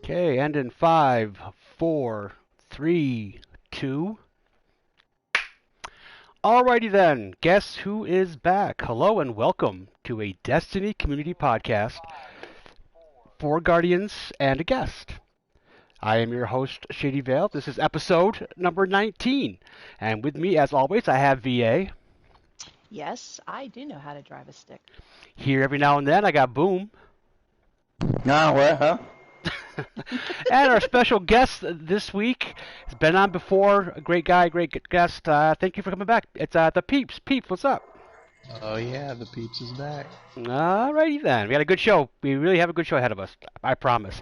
Okay, and in 5, 4, 3, 2. Alrighty then, guess who is back? Hello and welcome to a Destiny Community Podcast for Guardians and a guest. I am your host, Shady Vale. This is episode number 19. And with me, as always, I have VA. Yes, I do know how to drive a stick. Here every now and then, I got Boom. Nah, what, huh? And our special guest this week has been on before. A great guy, great guest. Thank you for coming back. It's the Peeps. Peeps, what's up? Oh yeah, the Peeps is back. Alrighty then. We got a good show. We really have a good show ahead of us, I promise.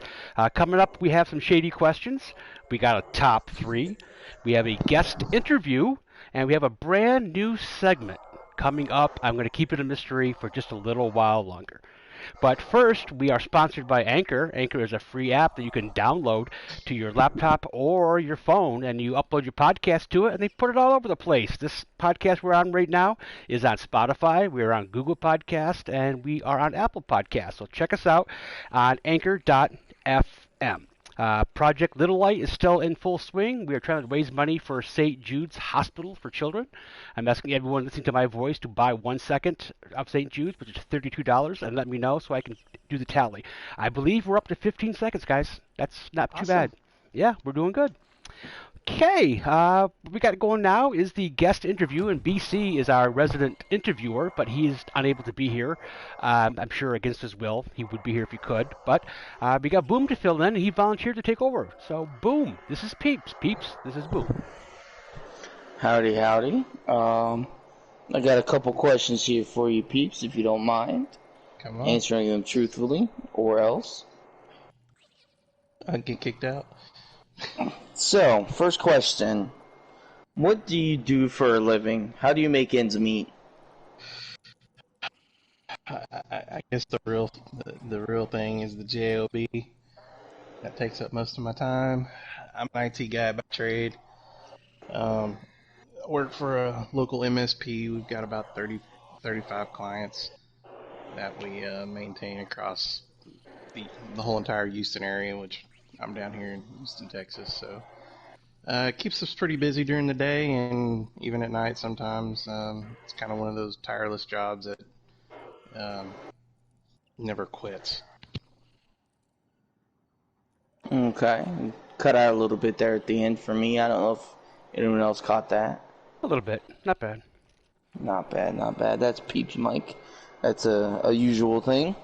Coming up, we have some shady questions. We got a top 3. We have a guest interview, and we have a brand new segment coming up. I'm going to keep it a mystery for just a little while longer. But first, we are sponsored by Anchor. Anchor is a free app that you can download to your laptop or your phone, and you upload your podcast to it, and they put it all over the place. This podcast we're on right now is on Spotify, we're on Google Podcast, and we are on Apple Podcast. So check us out on anchor.fm. Project Little Light is still in full swing. We are trying to raise money for St. Jude's Hospital for Children. I'm asking everyone listening to my voice to buy 1 second of St. Jude's, which is $32, and let me know so I can do the tally. I believe we're up to 15 seconds, guys. That's not too bad. Yeah, we're doing good. Okay, what we got going now is the guest interview, and BC is our resident interviewer, but he is unable to be here. I'm sure against his will. He would be here if he could, but we got Boom to fill in, and he volunteered to take over. So, Boom, this is Peeps. Peeps, this is Boom. Howdy, howdy. I got a couple questions here for you, Peeps, if you don't mind. Come on. Answering them truthfully, or else. I'd get kicked out. So, first question. What do you do for a living? How do you make ends meet? I guess the real thing is the JOB. That takes up most of my time. I'm an IT guy by trade. Work for a local MSP. We've got about 35 clients that we maintain across the whole entire Houston area, which I'm down here in Houston, Texas, so it keeps us pretty busy during the day and even at night sometimes. It's kind of one of those tireless jobs that never quits. Okay. Cut out a little bit there at the end for me. I don't know if anyone else caught that. A little bit. Not bad. Not bad, not bad. That's Peeps Mike. That's a usual thing.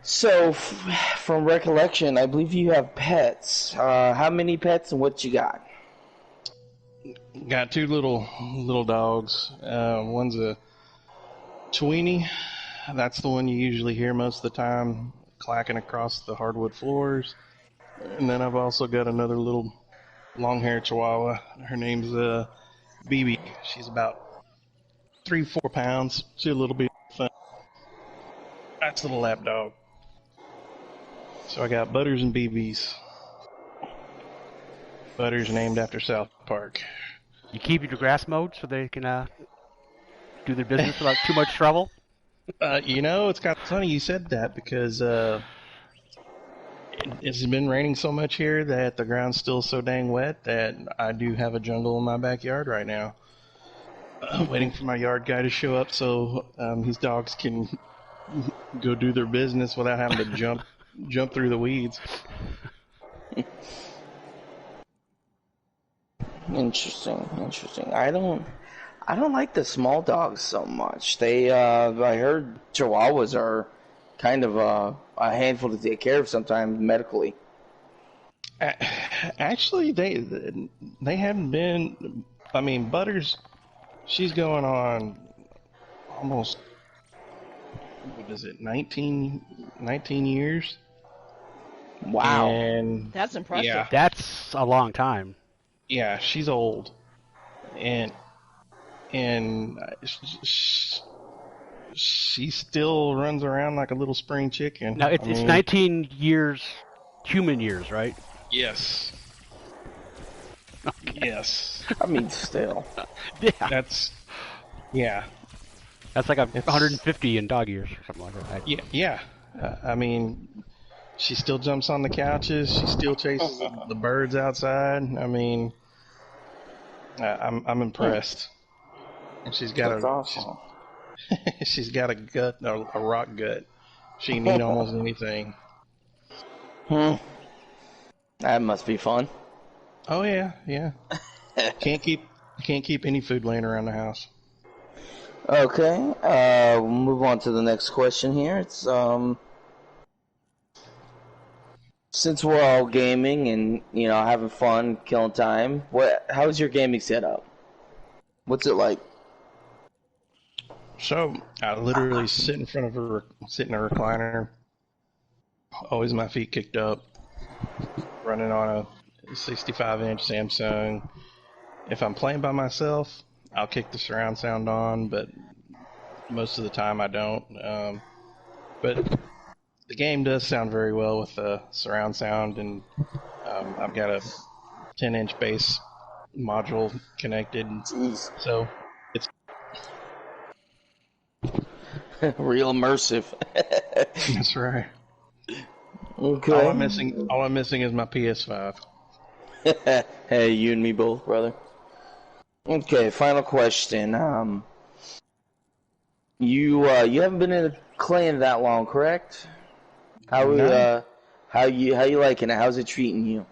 So, from recollection, I believe you have pets. How many pets and what you got? Got 2 little dogs. One's a Tweenie. That's the one you usually hear most of the time, clacking across the hardwood floors. And then I've also got another little long-haired Chihuahua. Her name's BB. She's about 3-4 pounds. She's a little bit fun. Nice little lap dog. So I got Butters and BBs. Butters named after South Park. You keep your grass mode so they can do their business without too much trouble? It's kind of funny you said that because it's been raining so much here that the ground's still so dang wet that I do have a jungle in my backyard right now. Waiting for my yard guy to show up so his dogs can go do their business without having to jump through the weeds. Interesting. I don't like the small dogs so much. They I heard Chihuahuas are kind of a handful to take care of sometimes medically. Actually, they haven't been. I mean, Butters, she's going on almost, what is it, 19 years? Wow. And That's impressive. Yeah, That's a long time. yeah, she's old. And and she still runs around like a little spring chicken. Now it's 19 years, human years, right? Yes. Okay. Yes. I mean, still. Yeah. That's like 150 in dog years or something like that. Yeah. I mean, she still jumps on the couches. She still chases the birds outside. I mean, I'm impressed. And she's got awesome. she's got a gut, a rock gut. She can eat almost anything. That must be fun. Oh yeah. Can't keep any food laying around the house. Okay, we'll move on to the next question here. It's since we're all gaming and having fun, killing time. How's your gaming setup? What's it like? So I literally sit in front of sit in a recliner, always my feet kicked up, running on a 65-inch Samsung. If I'm playing by myself, I'll kick the surround sound on, but most of the time I don't. But the game does sound very well with the surround sound, and I've got a 10-inch bass module connected. Jeez. So it's real immersive. that's right. Okay. All I'm missing is my PS5. Hey, you and me both, brother. Okay, final question. You haven't been in the clan that long, correct? How you liking it? How's it treating you?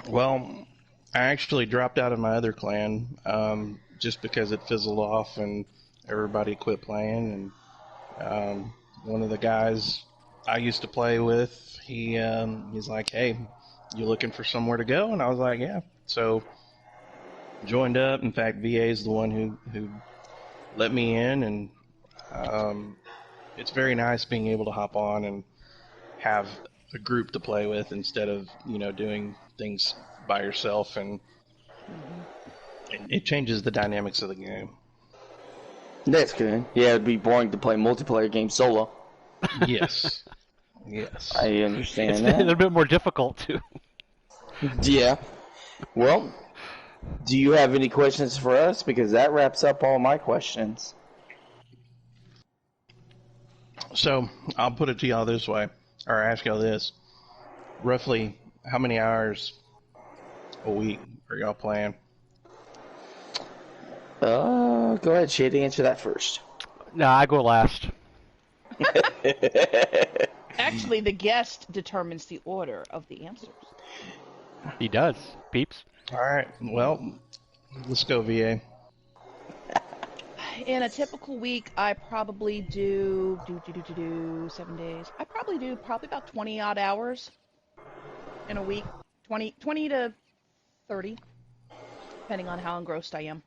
Well, I actually dropped out of my other clan just because it fizzled off and everybody quit playing. And one of the guys I used to play with, he's like, "Hey, you looking for somewhere to go?" And I was like, "Yeah." So joined up. In fact, VA is the one who let me in, and it's very nice being able to hop on and have a group to play with instead of doing things by yourself, and it changes the dynamics of the game. That's good. Yeah, it'd be boring to play multiplayer games solo. Yes. I understand It's that. a little bit more difficult too. Yeah. Well, do you have any questions for us? Because that wraps up all my questions. So I'll put it to y'all this way, or ask y'all this: roughly, how many hours a week are y'all playing? Go ahead, Shady. Answer that first. No, I go last. Actually, the guest determines the order of the answers. He does. Peeps. All right. Well, let's go, VA. In a typical week, I probably do 7 days. I probably do about 20 odd hours in a week. 20 to 30, depending on how engrossed I am.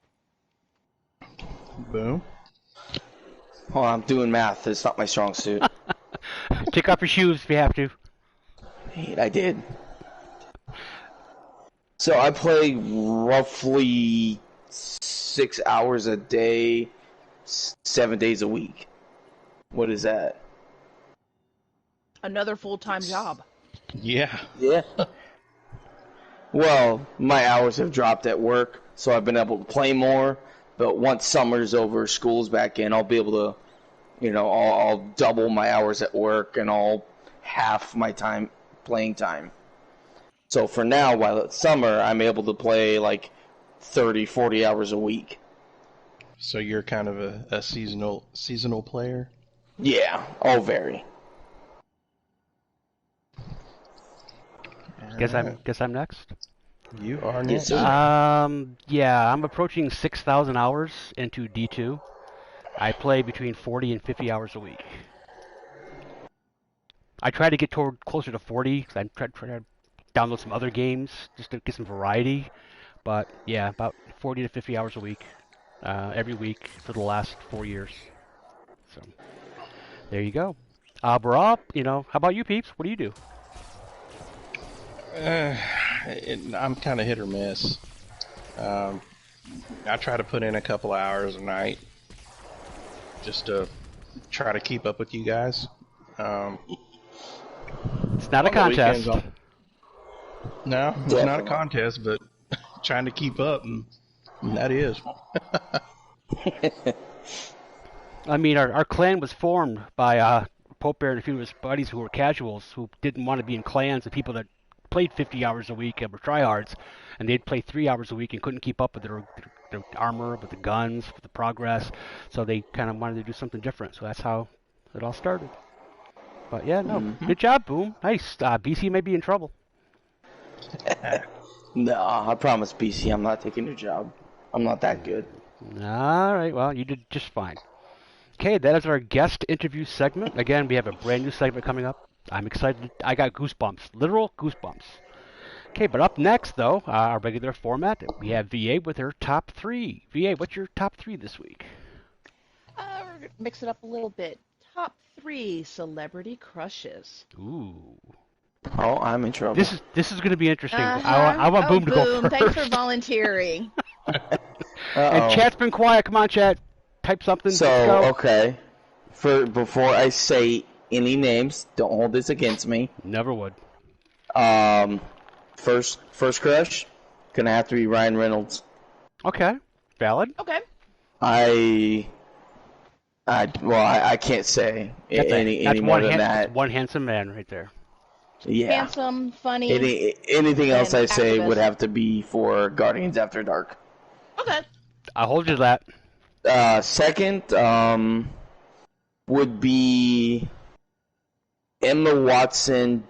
Boom. Hold on, I'm doing math. It's not my strong suit. Take off your shoes if you have to. Hey, I did. So I play roughly 6 hours a day, 7 days a week. What is that? Another full-time job. Yeah. Yeah. Well, my hours have dropped at work, so I've been able to play more. But once summer's over, school's back in, I'll be able to, I'll double my hours at work and I'll half my time playing time. So for now, while it's summer, I'm able to play like 30, 40 hours a week. So you're kind of a seasonal player? Yeah, all vary. Guess I'm next. You are Yes, next. sir. Yeah, I'm approaching 6,000 hours into D2. I play between 40 and 50 hours a week. I try to get closer to 40 because I'm trying to download some other games just to get some variety. But yeah, about 40 to 50 hours a week, every week for the last 4 years. So there you go. Baral, how about you, Peeps? What do you do? I'm kind of hit or miss. I try to put in a couple of hours a night just to try to keep up with you guys. It's not a On the weekends, contest. no, it's not a Definitely. contest, but trying to keep up, and that is. I mean, our clan was formed by Pope Bear and a few of his buddies who were casuals who didn't want to be in clans, and people that played 50 hours a week and were tryhards, and they'd play 3 hours a week and couldn't keep up with their armor, with the guns, with the progress. So they kind of wanted to do something different. So that's how it all started. But yeah, no, good job, Boom. Nice. BC may be in trouble. No, I promise, BC, I'm not taking your job. I'm not that good. All right, well, you did just fine. Okay, that is our guest interview segment. Again, we have a brand new segment coming up. I'm excited. I got goosebumps, literal goosebumps. Okay, but up next, though, our regular format, we have VA with her top three. VA, what's your top three this week? We're gonna mix it up a little bit. Top 3 celebrity crushes. Ooh, Oh, I'm in trouble. this is going to be interesting. Uh-huh. I want Boom to go Boom. first. Thanks for volunteering. And Uh-oh. chat's been quiet. Come on, chat. Type something. Let's go. So, okay. Before I say any names, don't hold this against me. Never would. First crush, gonna have to be Ryan Reynolds. Okay, valid. Okay. I can't say any more than that. One handsome man right there. Yeah. Handsome, funny. Anything else and I say activist. would have to be for Guardians After Dark. Okay. I'll hold you to that. Second, would be Emma Watson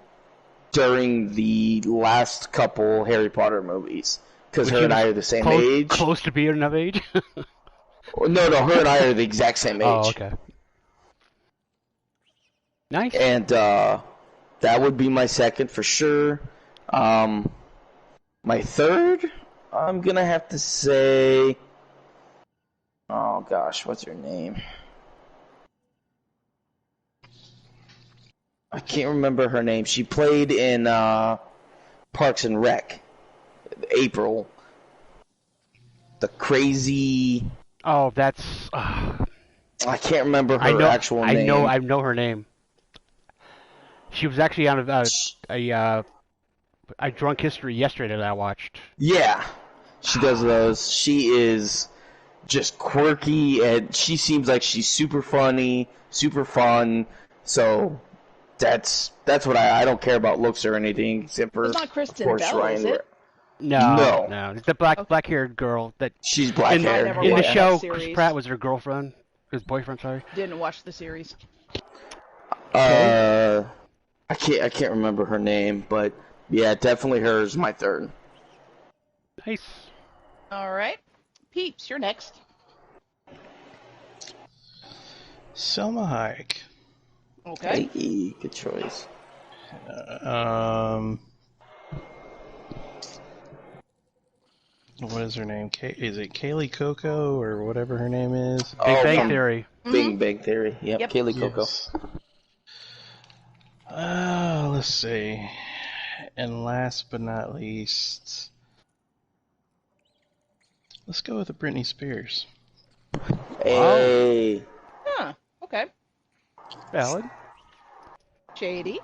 during the last couple Harry Potter movies. Because Which her and is I are the same close, age. Close to being of age. No, her and I are the exact same age. Oh, okay. Nice. And that would be my second for sure. My third, I'm gonna have to say, oh gosh, what's her name? I can't remember her name. She played in Parks and Rec. April. The crazy. Oh, that's. I can't remember her actual name. I know her name. She was actually on a Drunk History yesterday that I watched. Yeah, she does those. She is just quirky, and she seems like she's super funny, super fun. So that's what I don't care about looks or anything except for, It's not of Kristen course, Bell, Ryan. is it? No. It's the black-haired girl that She's black in haired. the watched that show. Chris series. Pratt was her girlfriend, his boyfriend. Sorry. Didn't watch the series. I can't remember her name, but yeah, definitely hers. My third. Nice. All right. Peeps, you're next. Selma Hayek. Okay. Hey, good choice. What is her name? Is it Kaylee Coco or whatever her name is? Big Bang from Theory. Big Theory. Yep. Kaylee Coco. Yes. Let's see. And last but not least, let's go with the Britney Spears. Hey. Huh. Okay. Valid. Shady.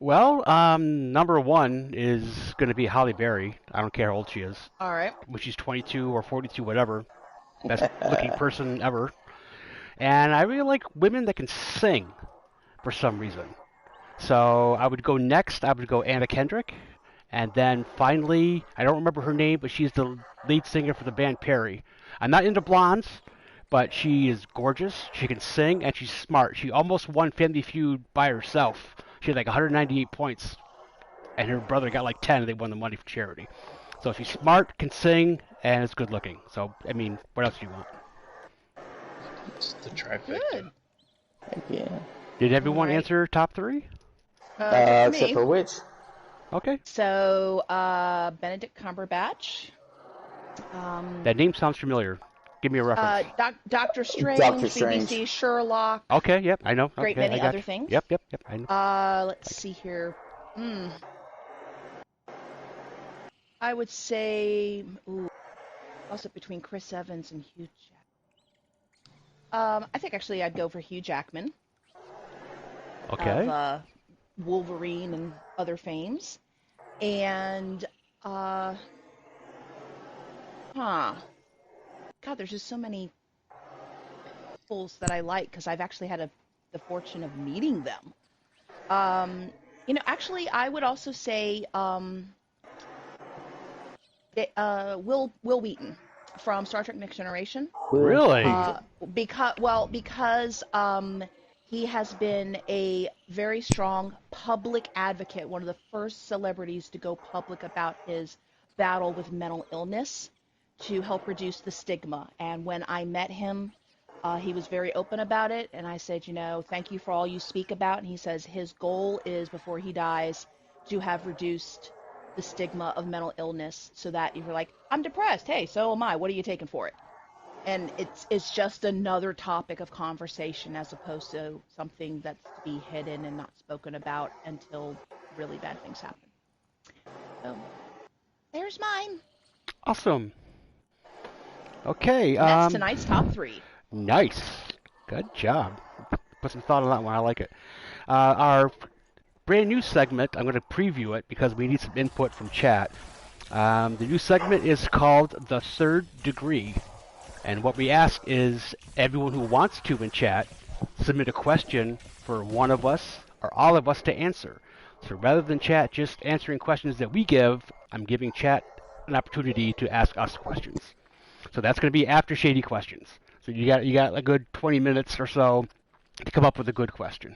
Well, number one is going to be Halle Berry. I don't care how old she is. All right. When she's 22 or 42, whatever. Best looking person ever. And I really like women that can sing for some reason. So I would go next. I would go Anna Kendrick. And then finally, I don't remember her name, but she's the lead singer for the band Perry. I'm not into blondes, but she is gorgeous. She can sing, and she's smart. She almost won Family Feud by herself. She had like 198 points, and her brother got like 10, and they won the money for charity. So she's smart, can sing, and is good looking. So, I mean, what else do you want? It's the trifecta. Good. Yeah. Did everyone Right. answer top three? Just Except me. for which? Okay. So, Benedict Cumberbatch. That name sounds familiar. Give me a reference. Doctor Strange, Doctor Strange. BBC, Sherlock. Okay, yep, I know. Great Okay, many I got other you. things. Yep, I know. Let's see here. I would say, ooh, toss-up between Chris Evans and Hugh I think actually I'd go for Hugh Jackman of Okay. Wolverine and other fames. And, huh. God, there's just so many people that I like because I've actually had the fortune of meeting them. Actually, I would also say Will Wheaton from Star Trek Next Generation. Really? Because he has been a very strong public advocate, one of the first celebrities to go public about his battle with mental illness to help reduce the stigma. And when I met him, he was very open about it, and I said, thank you for all you speak about. And he says his goal is, before he dies, to have reduced the stigma of mental illness so that you're like, I'm depressed. Hey, so am I. What are you taking for it? And it's just another topic of conversation as opposed to something that's to be hidden and not spoken about until really bad things happen. So there's mine. Awesome. Okay. And that's tonight's top 3. Nice. Good job. Put some thought on that one. I like it. Our brand new segment, I'm going to preview it because we need some input from chat. The new segment is called The Third Degree. And what we ask is everyone who wants to in chat submit a question for one of us or all of us to answer. So rather than chat just answering questions that we give, I'm giving chat an opportunity to ask us questions. So that's going to be after Shady Questions. So you got a good 20 minutes or so to come up with a good question.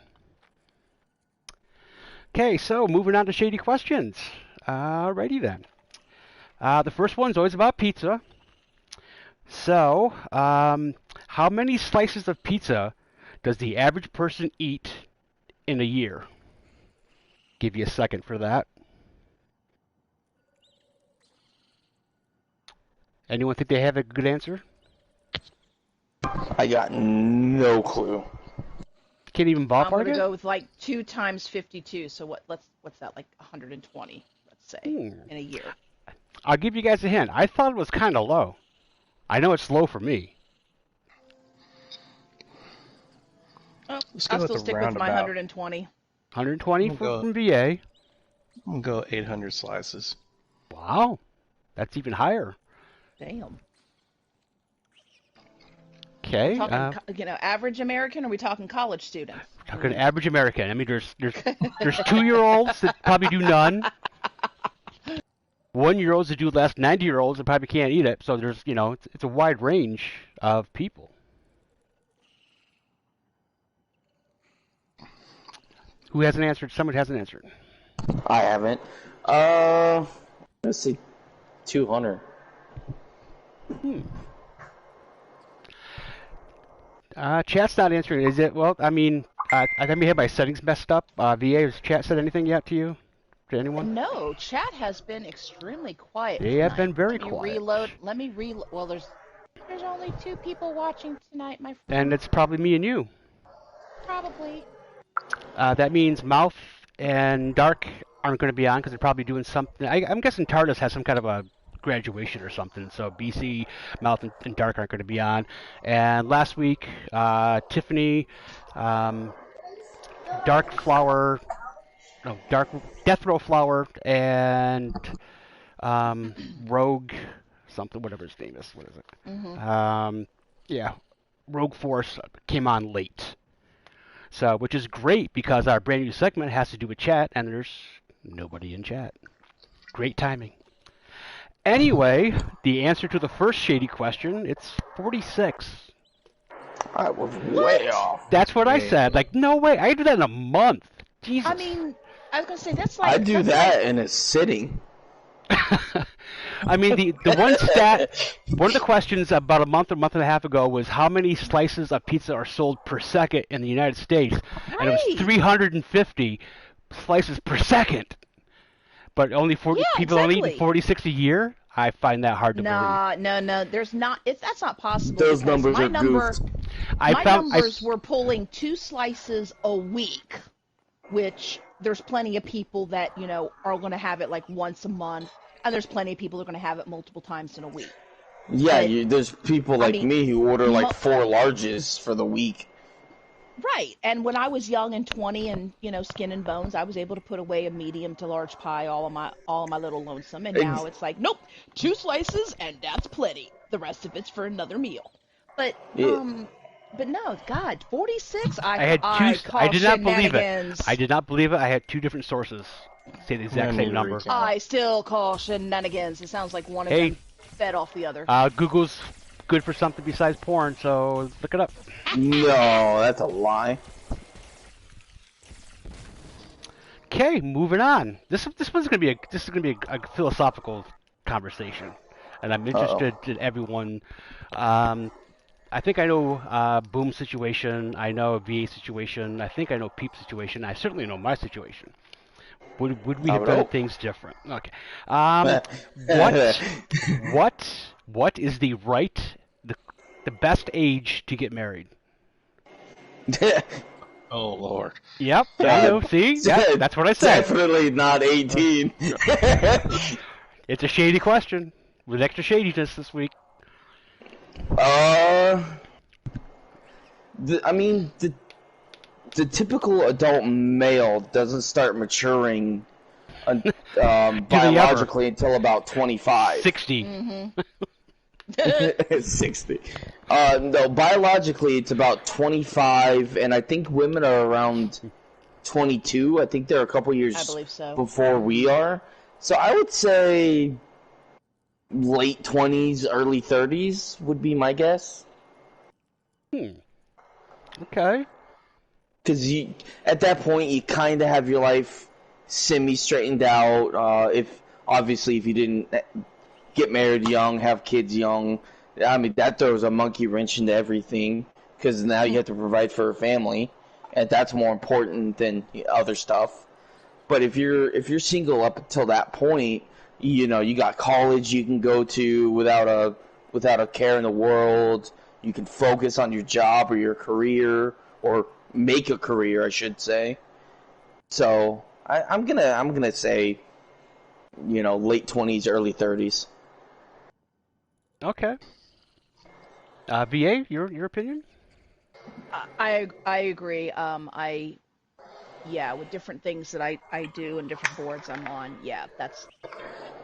Okay, so moving on to Shady Questions. Alrighty then. The first one's always about pizza. So, how many slices of pizza does the average person eat in a year? Give you a second for that. Anyone think they have a good answer? I got no clue. Can't even I'm ballpark going to it? go with like 2 times 52. So what's that, like 120, let's say, in a year. I'll give you guys a hint. I thought it was kind of low. I know it's low for me. Oh, Let's go I'll with still the stick with my roundabout. 120. 120 from VA. I'm going to go 800 slices. Wow. That's even higher. Damn. Okay. Talking, average American, or are we talking college students? Talking average American. I mean, there's 2-year-olds that probably do none. 1-year-olds that do less. 90-year-olds that probably can't eat it. So there's, it's a wide range of people. Who hasn't answered? Someone hasn't answered. I haven't. Let's see, 200. Chat's not answering. Is it? Well, I mean, I may have my settings messed up. VA, has chat said anything yet to you? To anyone? No, chat has been extremely quiet. They have tonight. been very Let me quiet. reload. Let me reload. Well, there's only 2 people watching tonight, my friend. And it's probably me and you. Probably. That means Mouth and Dark aren't going to be on because they're probably doing something. I'm guessing TARDIS has some kind of a graduation or something. So BC, Mouth, and Dark aren't going to be on. And last week, Tiffany, Dark Flower, no, Dark Death Row Flower, and Rogue something, whatever his name is. What is it? Mm-hmm. Yeah, Rogue Force came on late. So, which is great because our brand new segment has to do with chat, and there's nobody in chat. Great timing. Anyway, the answer to the first Shady question, it's 46. I was way off. That's what I said. Like, no way. I do that in a month. Jesus. I mean, I was gonna say that's like I do that in a sitting. I mean, the one stat, one of the questions about a month or month and a half ago was how many slices of pizza are sold per second in the United States, and it was 350 slices per second. But only 40 people only eat 46 a year. I find that hard to believe. No. There's not. That's not possible. Those numbers are goofed. My numbers were pulling 2 slices a week, which there's plenty of people that are going to have it like once a month. And there's plenty of people who are going to have it multiple times in a week. Yeah, But there's people I like mean, me who order like mo- 4 larges for the week. right. And when I was young and 20 and, skin and bones, I was able to put away a medium to large pie, all of my little lonesome. And now Ex- it's like, nope, 2 slices and that's plenty. The rest of it's for another meal. But yeah. um but no, God, 46, I I had two. I I call did not believe it. I shenanigans. did not believe it. I had two different sources say the I exact need same to number. recount. I still call shenanigans. It sounds like one of Hey, them fed off the other. Google's good for something besides porn, so look it up. No, that's a lie. Okay, moving on. This is gonna be a philosophical conversation, and I'm Uh-oh. interested in everyone. Um, I think I know Boom situation. I know VA situation. I think I know Peep situation. I certainly know my situation. Would we I have would done hope. things different? Okay. What is the the best age to get married? Oh Lord. Yep, I Uh, know. See, yep, that's what I said. Definitely not 18. It's a shady question with extra shadiness this week. uh, I mean, the typical adult male doesn't start maturing Do they ever? biologically until about 25. 60. Mm-hmm. 60. No, biologically it's about 25, and I think women are around 22. I think they're a couple I years believe so. before we are. So I would say late 20s, early 30s would be my guess. Hmm. Okay. Because you, at that point, you kind of have your life semi straightened out. If you didn't get married young, have kids young, I mean that throws a monkey wrench into everything. Because now you have to provide for a family, and that's more important than other stuff. But if you're single up until that point, you got college you can go to without a care in the world. You can focus on your job or your career, or make a career, I should say. So I'm gonna say late 20s, early 30s. Okay. VA, your opinion? I agree. With different things that I do and different boards I'm on, yeah,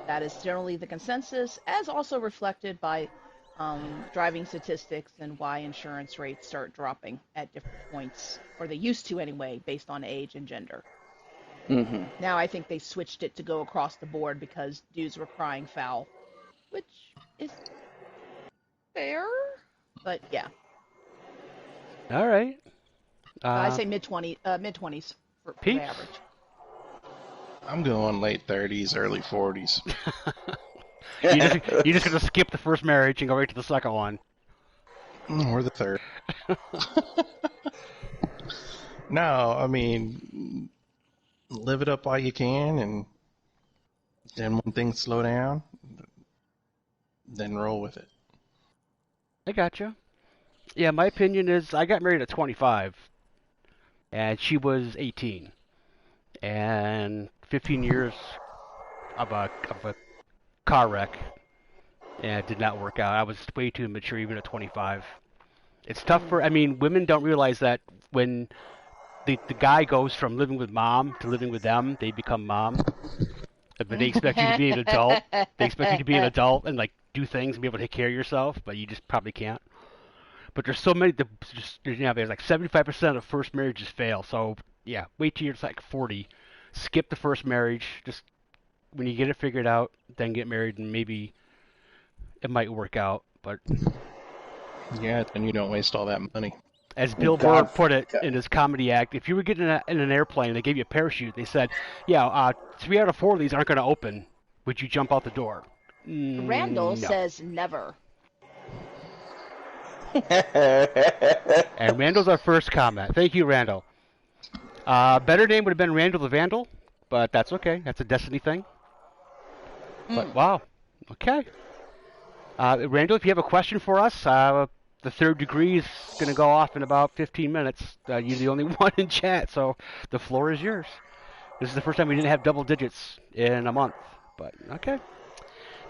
that is generally the consensus, as also reflected by driving statistics and why insurance rates start dropping at different points, or they used to anyway, based on age and gender. Hmm. Now I think they switched it to go across the board because dudes were crying foul, which is fair, but yeah, All right. I Uh, say mid 20s for the Peeps? average. I'm going late 30s, early 40s. You just gonna skip the first marriage and go right to the second one. Or the third. No, I mean, live it up while you can, and then when things slow down, then roll with it. I gotcha. Yeah, my opinion is I got married at 25, and she was 18, and 15 years of a car wreck, and it did not work out. I was way too immature even at 25. It's tough Mm. for. I mean, women don't realize that when the guy goes from living with mom to living with them, they become mom. But they expect you to be an adult. They expect you to be an adult and like do things and be able to take care of yourself, but you just probably can't. But there's so many. There's like 75% of first marriages fail. So yeah, wait till you're like 40. Skip the first marriage. Just when you get it figured out, then get married, and maybe it might work out. But Yeah, then you don't waste all that money. as Bill Burr God, put it God. in his comedy act, if you were getting in an airplane, they gave you a parachute. They said, "Yeah, 3 out of 4 of these aren't going to open. Would you jump out the door?" Randall No. says never. And Randall's our first comment. Thank you, Randall. Better name would have been Randall the Vandal, but that's okay. That's a Destiny thing. But Mm. wow. Okay. Randall, if you have a question for us, the third degree is going to go off in about 15 minutes. You're the only one in chat, so the floor is yours. This is the first time we didn't have double digits in a month. But okay.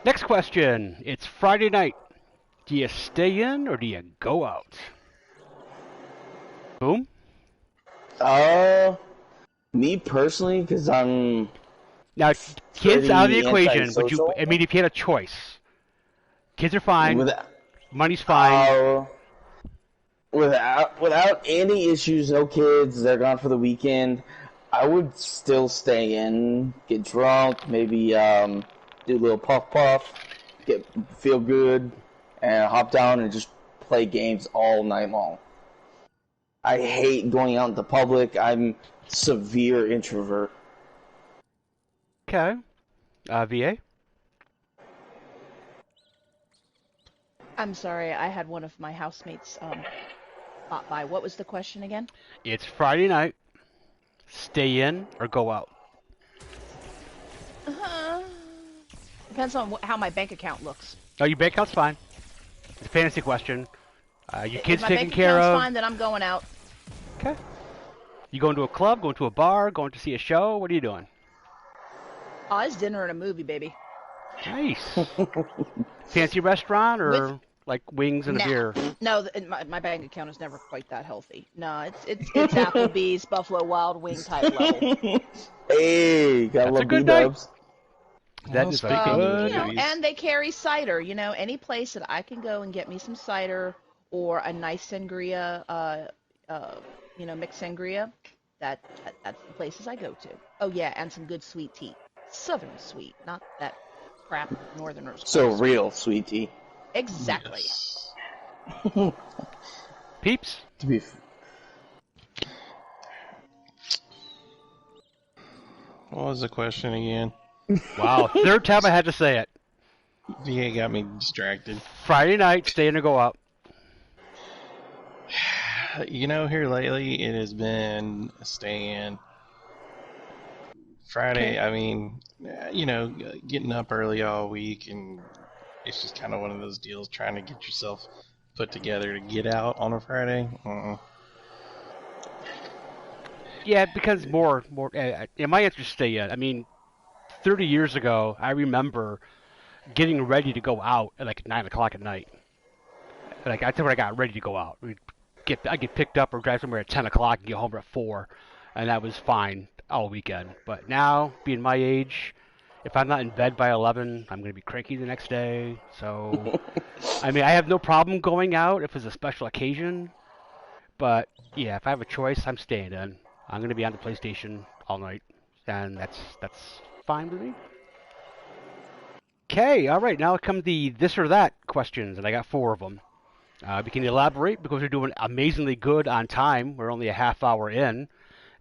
Next question. It's Friday night. Do you stay in or do you go out? Boom. Me personally, because I'm Now, kids out of the pretty equation. Would you? antisocial. I mean, if you had a choice, kids are fine. With Money's fine. uh, without any issues, no kids, they're gone for the weekend. I would still stay in, get drunk, maybe do a little puff puff, feel good, and hop down and just play games all night long. I hate going out into public. I'm severe introvert. Okay. VA. I'm sorry, I had one of my housemates pop by. What was the question again? It's Friday night. Stay in or go out? Uh, Depends on how my bank account looks. No, your bank account's fine. It's a fantasy question. Your If kids my taken bank care account's of. fine, then I'm going out. Okay. You going to a club? Going to a bar? Going to see a show? What are you doing? Oh, it's dinner and a movie, baby. Nice. Fancy restaurant or With like wings and a Nah, beer? no, my bank account is never quite that healthy. No, it's Applebee's, Buffalo Wild Wing type level. Hey, gotta That's a love good B night. dubs. That is a Speaking of good. And they carry cider. Any place that I can go and get me some cider or a nice sangria, mixed sangria, that's the places I go to. Oh yeah, and some good sweet tea, Southern sweet, not that crap Northerners. So call real, sweet tea. Exactly. Yes. Peeps. To be What was the question again? Wow, third time I had to say it. VA got me distracted. Friday night, stay in or go out? Here lately it has been a stay in. Friday, I mean, getting up early all week, and it's just kind of one of those deals trying to get yourself put together to get out on a Friday. Yeah, because more. My answer is stay in. I mean, 30 years ago, I remember getting ready to go out at like 9 o'clock at night. Like that's when I got ready to go out. I get picked up or drive somewhere at 10 o'clock and get home at 4, and that was fine all weekend. But now, being my age, if I'm not in bed by 11, I'm going to be cranky the next day. So, I mean, I have no problem going out if it's a special occasion. But yeah, if I have a choice, I'm staying in. I'm going to be on the PlayStation all night, and that's fine with me. Okay, all right. Now come the this or that questions, and I got 4 of them. We can elaborate because we're doing amazingly good on time. We're only a half hour in,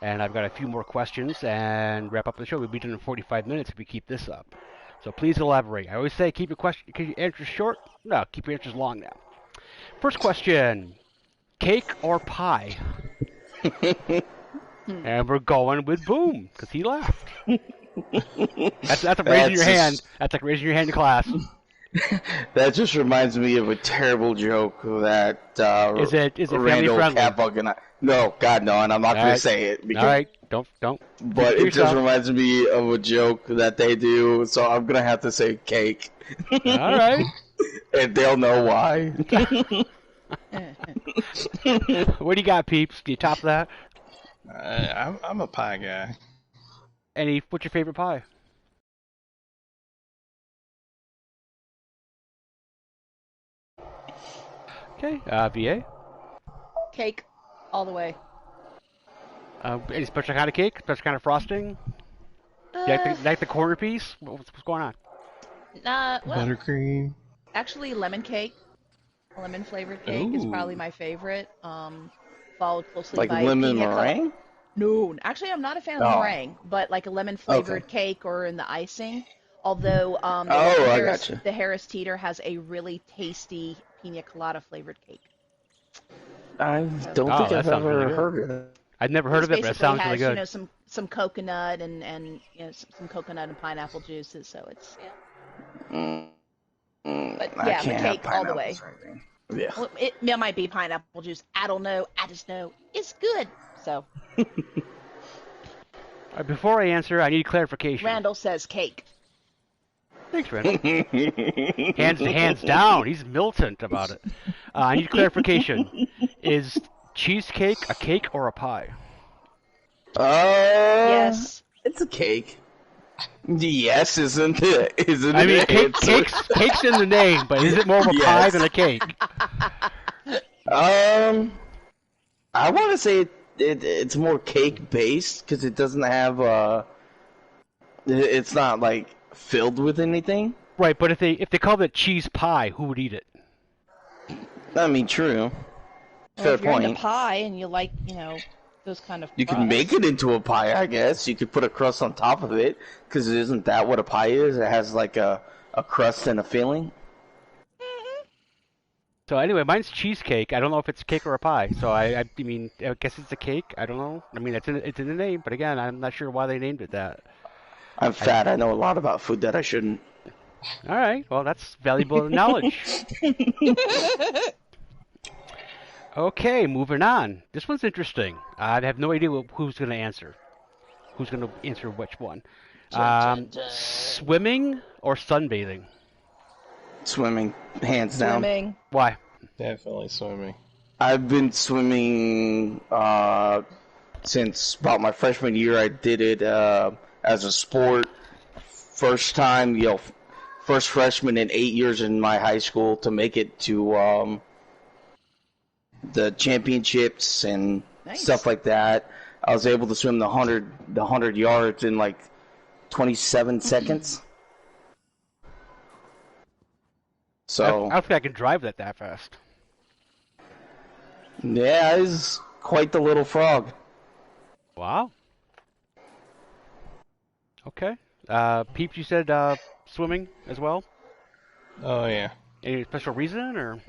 and I've got a few more questions and wrap up the show. We'll be done in 45 minutes if we keep this up. So please elaborate. I always say keep your answers short. No, keep your answers long now. First question: cake or pie? And we're going with Boom because he laughed. That's like raising your hand. That's like raising your hand in class. That just reminds me of a terrible joke that Is it family Randall friendly? Catbug and I. No, God, no, and I'm not going All to right. say it because. All right, don't. But Keep it it just yourself. reminds me of a joke that they do, so I'm gonna have to say cake. All right. And they'll know why. What do you got, Peeps? Do you top that? I'm a pie guy. What's your favorite pie? Okay, VA. Cake, all the way. Any special kind of cake? Special kind of frosting? Uh, Like the corner piece? What's going on? well, Buttercream. actually, lemon cake, lemon flavored cake is probably Ooh. my favorite. Followed closely Like by lemon pina colada. meringue? No, actually, I'm not a fan of Oh. meringue, but like a lemon flavored Okay. cake or in the icing. Although Oh, I gotcha. The Harris Teeter has a really tasty pina colada flavored cake. I don't Oh, think that I've sounds really ever good. heard of it. I've never heard of it, but it Basically sounds has really good. some coconut and some coconut and pineapple juices. So it's But I yeah, the can't cake have all the way. pineapples or anything. Yeah. Well, it might be pineapple juice. I don't know. I just know it's good. So Before I answer, I need clarification. Randall says cake. Thanks, Randall. Hands down, he's militant about it. I need clarification. Is cheesecake a cake or a pie? Yes. It's a cake. Yes, isn't it? Isn't I mean, it? cake's in the name, but is it more of a pie Yes. than a cake? I want to say it's more cake based because it doesn't have it's not like filled with anything. Right, but if they called it cheese pie, who would eat it? I mean, true. Well, Fair if you're into point. pie and you like, those kind of You can make it into a pie, I guess. You could put a crust on top of it because isn't that what a pie is? It has like a crust and a filling. So anyway, mine's cheesecake. I don't know if it's a cake or a pie. So I mean, I guess it's a cake. I don't know. I mean, it's in the name, but again, I'm not sure why they named it that. I'm fat. I know a lot about food that I shouldn't. All right, well, that's valuable knowledge. Okay, moving on. This one's interesting. I have no idea who's going to answer. Who's going to answer which one? Swimming or sunbathing? Swimming, hands down. Swimming. Why? Definitely swimming. I've been swimming since about my freshman year. I did it as a sport. First time, first freshman in 8 years in my high school to make it to the championships and stuff like that. I was able to swim the 100 yards in like 27 seconds. So I don't think I can drive that fast. yeah, it's quite the little frog. Wow. Okay. Peeps, you said swimming as well? Oh yeah. Any special reason, or?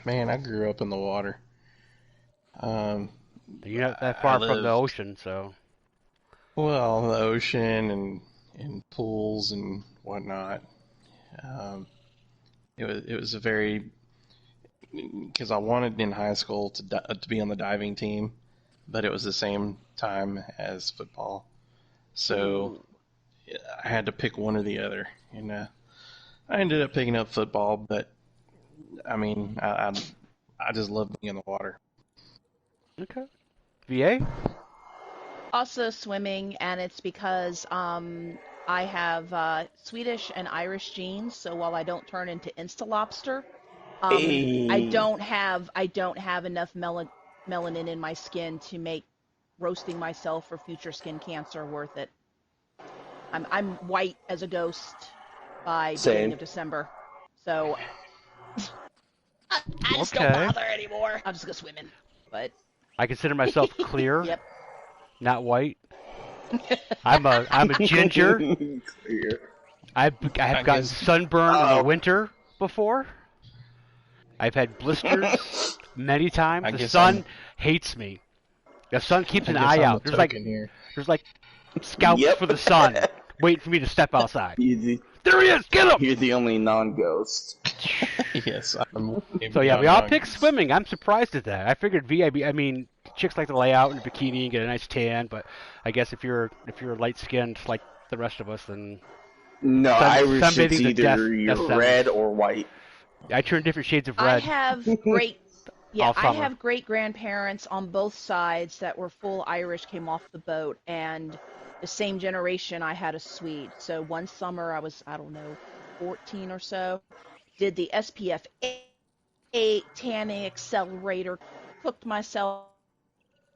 Man, I grew up in the water. You're not that far from the ocean, so. Well, the ocean and pools and whatnot. It was a very, because I wanted in high school to be on the diving team, but it was the same time as football, so I had to pick one or the other, and I ended up picking up football. But I mean, I just love being in the water. Okay. VA? Also swimming, and it's because I have Swedish and Irish genes, so while I don't turn into Insta Lobster, I don't have enough melanin in my skin to make roasting myself for future skin cancer worth it. I'm white as a ghost by beginning of December, so I just don't bother anymore. I'll just go swimming. But I consider myself clear, yep. not white. I'm a ginger. I've gotten sunburned in the winter before. I've had blisters many times. The sun hates me. The sun keeps an eye out. There's like scouts for the sun waiting for me to step outside. There he is! Get him! You're the only non-ghost. Yes. So yeah, we all picked swimming. I'm surprised at that. I figured I mean, chicks like to lay out in a bikini and get a nice tan, but I guess if you're light skinned like the rest of us, then no, Irish it's sunbathing's either you're red or white. I turn different shades of red. I have great grandparents on both sides that were full Irish, came off the boat, and the same generation I had a Swede. So one summer I was, I don't know, 14 or so, did the SPF 8 tanning accelerator, cooked myself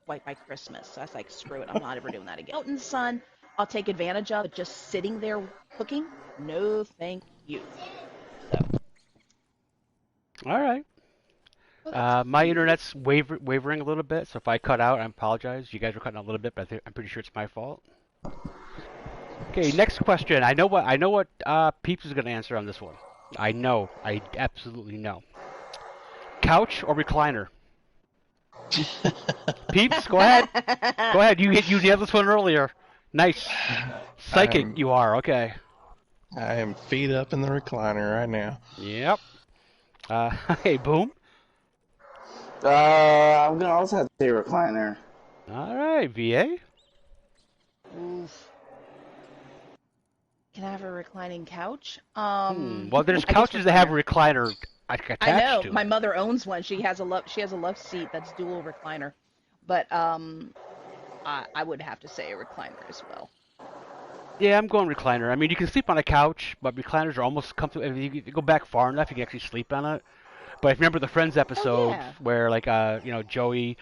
white by Christmas. So I was like, screw it, I'm not ever doing that again. Out in the sun, I'll take advantage of it. Just sitting there cooking, no thank you. So. All right. My internet's wavering a little bit, so if I cut out, I apologize. You guys were cutting out a little bit, but I'm pretty sure it's my fault. Okay, next question. I know what Peeps is going to answer on this one. I absolutely know. Couch or recliner? Peeps, go ahead. Go ahead. You nailed this one earlier. Nice. Psychic, you are. Okay. I am feet up in the recliner right now. Yep. Hey, Boom. I'm gonna also have to say recliner. All right, VA. Oof. Can I have a reclining couch? Well, there's I guess couches that have a recliner. recliner I attached know to my it. mother owns one. She has a love seat that's dual recliner, but I would have to say a recliner as well. Yeah, I'm going recliner. I mean, you can sleep on a couch, but recliners are almost comfortable. If you go back far enough, you can actually sleep on it. But if you remember the Friends Oh episode yeah. where, like, Joey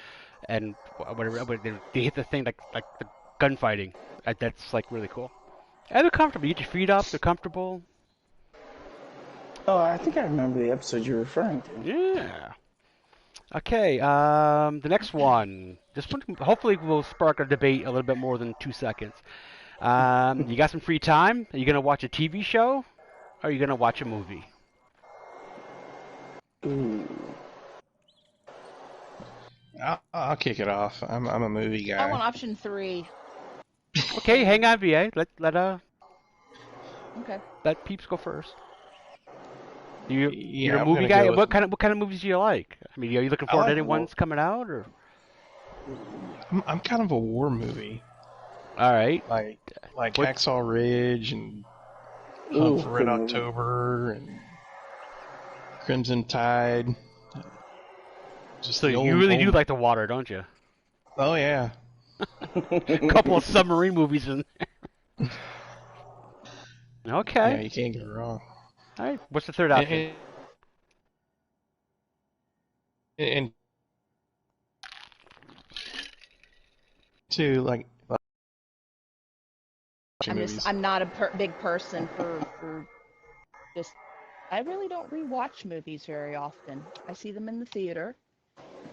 and whatever, they hit the thing like the gunfighting. That's like really cool. And they're comfortable. You get your feet up. They're comfortable. Oh, I think I remember the episode you're referring to. Yeah. Okay. The next one. This one hopefully will spark a debate a little bit more than 2 seconds. You got some free time? Are you gonna watch a TV show? Or are you gonna watch a movie? Ooh. I'll kick it off. I'm a movie I guy. want option three. Okay, hang on, VA. Okay. Let Peeps go first. You're Yeah, a I'm movie gonna guy. go with. What kind of movies do you like? I mean, are you looking I forward to like any war. ones coming out or? I'm kind of a war movie, All right. like What? Hacksaw Ridge and Hunt Ooh, for Red good movie. October and Crimson Tide. Just So the you old really do old. like the water, don't you? Oh yeah. A couple of submarine movies in. Yeah, Okay. you can't go wrong. All right. What's the third And, option? and two like movies. I'm not a big person for just. I really don't rewatch movies very often. I see them in the theater,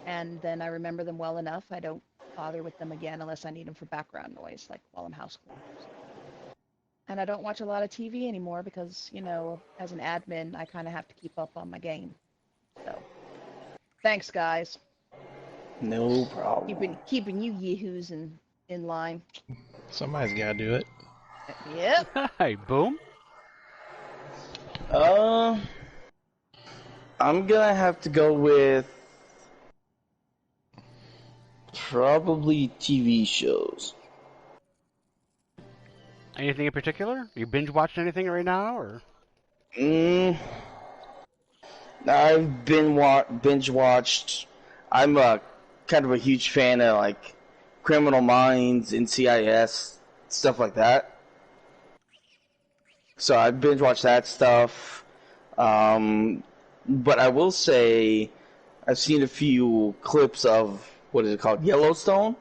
and then I remember them well enough. I don't bother with them again unless I need them for background noise, like while I'm house cleaning. And I don't watch a lot of TV anymore because, as an admin, I kind of have to keep up on my game. So, thanks, guys. No problem. Keeping you yahoos in line. Somebody's got to do it. Yep. Hi, boom. Uh, I'm gonna have to go with probably TV shows. Anything in particular? Are you binge watching anything right now, or? Mm, I've been binge watched. I'm kind of a huge fan of like Criminal Minds, NCIS, stuff like that. So I binge watched that stuff. But I will say I've seen a few clips of what is it called, Yellowstone.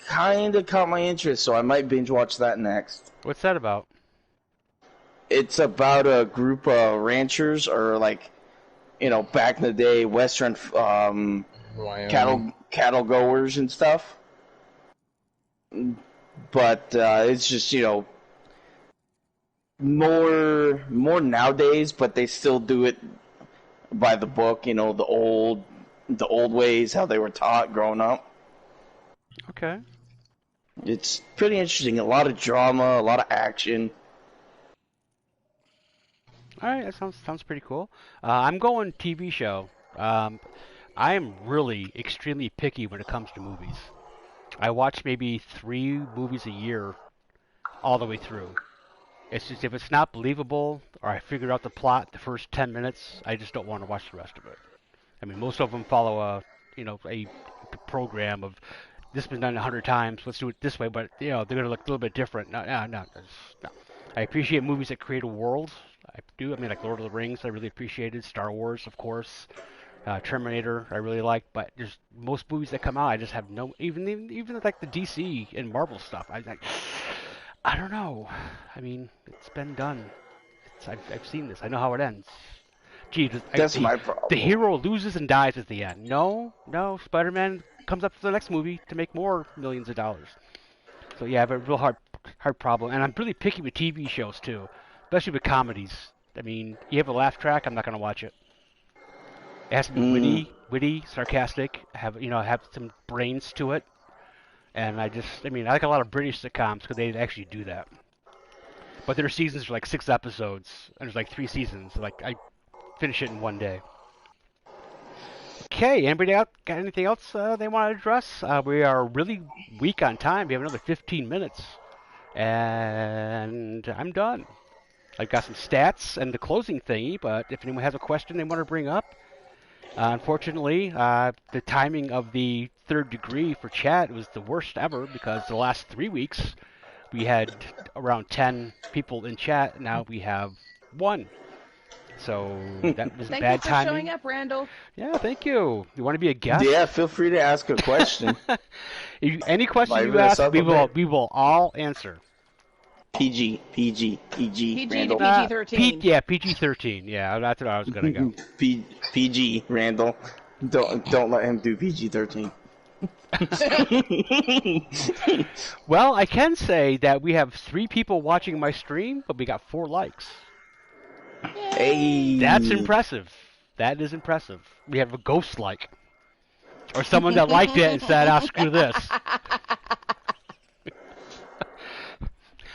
Kind of caught my interest, so I might binge watch that next. What's that about? It's about a group of ranchers, or like, back in the day, Western Wyoming. cattle goers and stuff. But it's just more nowadays, but they still do it by the book. The old ways, how they were taught growing up. Okay. It's pretty interesting. A lot of drama, a lot of action. All right, that sounds pretty cool. I'm going TV show. I am really extremely picky when it comes to movies. I watch maybe 3 movies a year, all the way through. It's just if it's not believable or I figure out the plot the first 10 minutes, I just don't want to watch the rest of it. I mean, most of them follow a program of this has been done 100 times. Let's do it this way, but they're gonna look a little bit different. No, no, no, no. I appreciate movies that create a world. I do. I mean, like Lord of the Rings, I really appreciated. Star Wars, of course. Terminator, I really like. But there's most movies that come out, I just have no. Even like the DC and Marvel stuff, I don't know. I mean, it's been done. I've seen this. I know how it ends. Gee, That's the my the problem. hero loses and dies at the end. No, no, Spider-Man comes up for the next movie to make more millions of dollars. So yeah, I have a real hard problem, and I'm really picky with TV shows too, especially with comedies. I mean, you have a laugh track, I'm not gonna watch it. It has to be Mm, witty, sarcastic, have some brains to it, and I mean, I like a lot of British sitcoms because they actually do that. But their seasons are like 6 episodes, and there's like 3 seasons. So like I finish it in one day. Okay, anybody got anything else they want to address? We are really weak on time. We have another 15 minutes, and I'm done. I've got some stats and the closing thingy, but if anyone has a question they want to bring up, unfortunately, the timing of the third degree for chat was the worst ever because the last 3 weeks we had around 10 people in chat. Now we have 1. So that was Thank you bad for timing. showing up, Randall. Yeah, thank you. You want to be a guest? Yeah, feel free to ask a question. Any question you Liven us ask, up a bit. we will all answer. PG, PG, PG, PG to Randall. PG-13. Yeah, PG-13. Yeah, that's what I was gonna go. PG, Randall. Don't let him do PG-13. Well, I can say that we have 3 people watching my stream, but we got 4 likes. Hey. That's impressive. That is impressive. We have a ghost like, or someone that liked it and said, "Ah, screw this."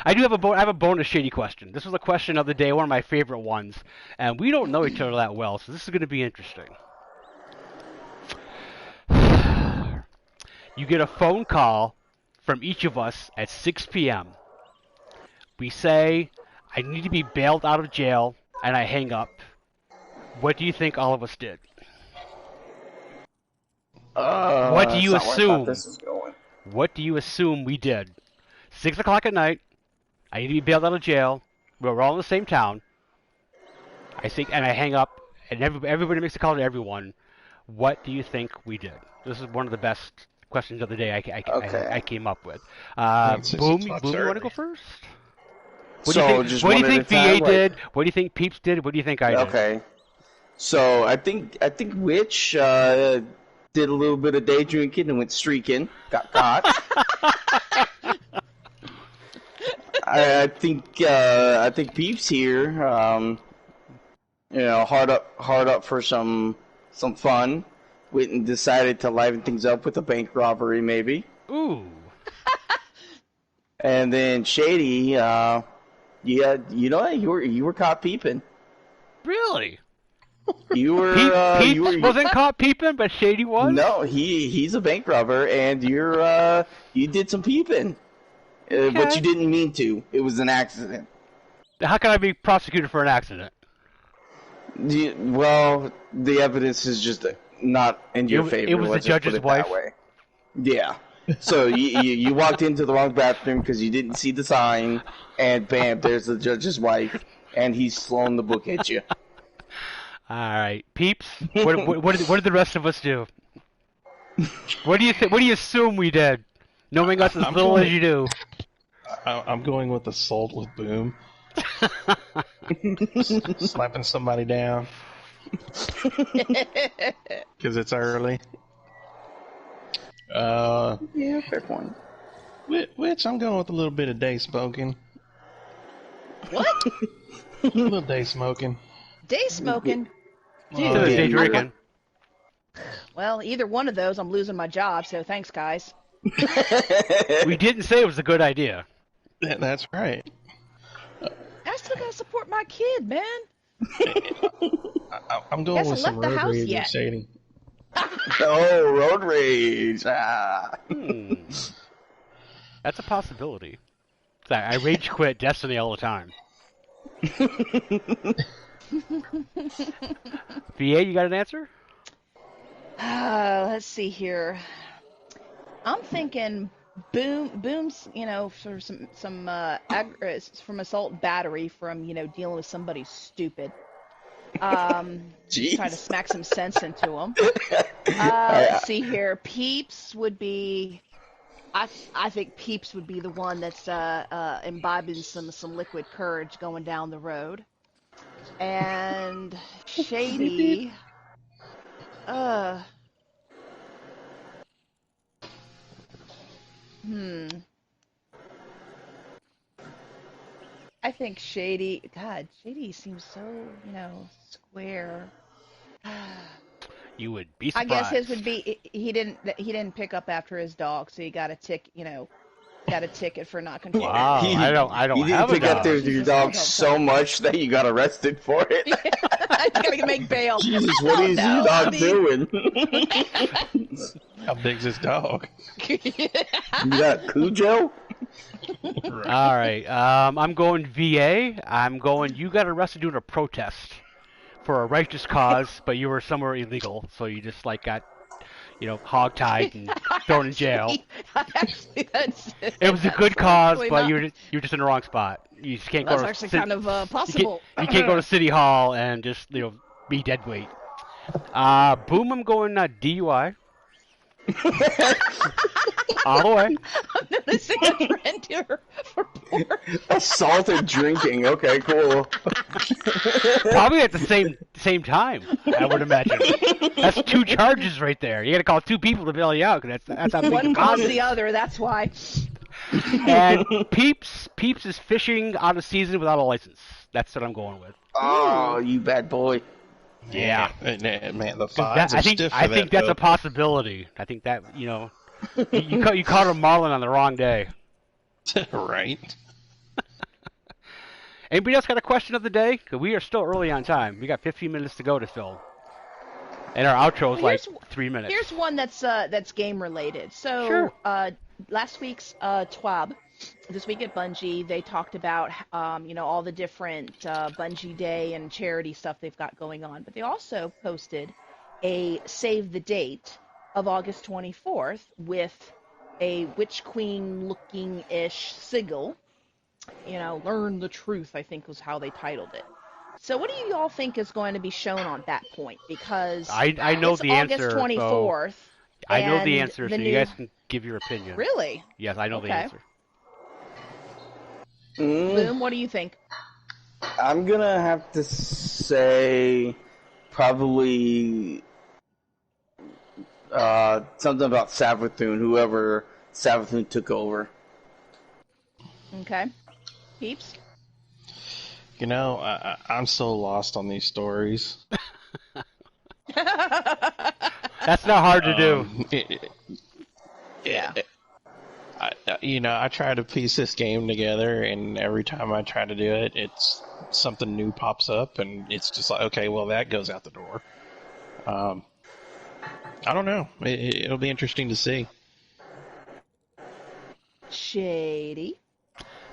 I have a bonus shady question. This was a question of the day, one of my favorite ones, and we don't know each other that well, so this is going to be interesting. You get a phone call from each of us at 6 p.m. We say, "I need to be bailed out of jail," and I hang up. What do you think all of us did? What do you that's not where I thought assume? this was going. What do you assume we did? 6 o'clock at night. I need to be bailed out of jail. We're all in the same town. I think, and I hang up, and everybody makes a call to everyone. What do you think we did? This is one of the best questions of the day I came up with. Boom, you want to go first? What do you think? Just What do you one think at a time, VA did? What do you think Peeps did? What do you think I did? Okay. So I think Witch did a little bit of day drinking and went streaking. Got caught. I think Peeps here, hard up for some fun. Went and decided to liven things up with a bank robbery, maybe. Ooh. And then Shady, yeah, you were caught peeping. Really? You were Peeps wasn't caught peeping, but Shady was? No, he's a bank robber, and you did some peeping, but you didn't mean to. It was an accident. How can I be prosecuted for an accident? Well, the evidence is just not in your favor. It was the Let's just judge's put it wife? that way. Yeah. So you walked into the wrong bathroom because you didn't see the sign, and bam, there's the judge's wife, and he's slung the book at you. All right, Peeps. What did the rest of us do? What do you think? What do you assume we did, knowing us as little as you do? I'm going with assault with boom. Slapping somebody down because it's early. Yeah, fair point. Which I'm going with a little bit of day smoking. What? A little day smoking. Day smoking? Instead of day drinking. Well, either one of those, I'm losing my job, so thanks, guys. We didn't say it was a good idea. That's right. I still gotta support my kid, man. I'm going with Hasn't some left the road house rage yet. and shading. Oh, road rage! Ah. That's a possibility. I rage quit Destiny all the time. VA, you got an answer? Let's see here. I'm thinking Boom's, for from assault and battery from, dealing with somebody stupid. Jeez. Try to smack some sense into him. Let's see here. Peeps would be. I think Peeps would be the one that's imbibing some liquid courage going down the road. And Shady. I think Shady. God, Shady seems so, square. You would be I surprised. guess his would be he didn't pick up after his dog, so he got a got a ticket for not controlling. Wow, I don't You have didn't a pick up dog. your Jesus, dog I don't so much that you got arrested for it. I gotta make bail. Jesus, what is your dog doing? How big's this dog? You got Cujo? Right. All right. I'm going VA. I'm going. You got arrested doing a protest for a righteous cause, but you were somewhere illegal, so you just like got hogtied and thrown in jail. Actually, It was a that's good cause, actually but not. you're just in the wrong spot. You just can't go That's to actually kind of you can't, possible. you can't go to City Hall and just be dead weight. Boom, I'm going DUI all the way. I'm noticing a trend here for poor. Assaulted drinking. Okay, cool. Probably at the same time, I would imagine. That's two charges right there. You got to call two people to bail you out, 'cause that's how big One the calls pond the is. other. That's why. And Peeps is fishing out of season without a license. That's what I'm going with. Oh, you bad boy. Yeah. Man, the 'Cause fines are stiff for I that. think that's a though. possibility. I think that you caught a marlin on the wrong day. Right. Anybody else got a question of the day? 'Cause we are still early on time. We got 15 minutes to go to fill, and our outro is Well, like 3 minutes. Here's one that's game related. So Sure. last week's TWAB, this week at Bungie, they talked about all the different Bungie Day and charity stuff they've got going on. But they also posted a save the date of August 24th with a Witch Queen looking ish sigil. Learn the truth, I think was how they titled it. So what do you all think is going to be shown on that point? Because I know it's the August answer. 24th. So I know the and answer, the so new... you guys can give your opinion. Really? Yes, I know the Okay. answer. Boom, what do you think? I'm gonna have to say probably something about Savathun, whoever Savathun took over. Okay. Peeps? I'm so lost on these stories. That's not hard to do. Yeah. I try to piece this game together, and every time I try to do it, it's something new pops up, and it's just like, okay, well, that goes out the door. I don't know. It'll be interesting to see. Shady.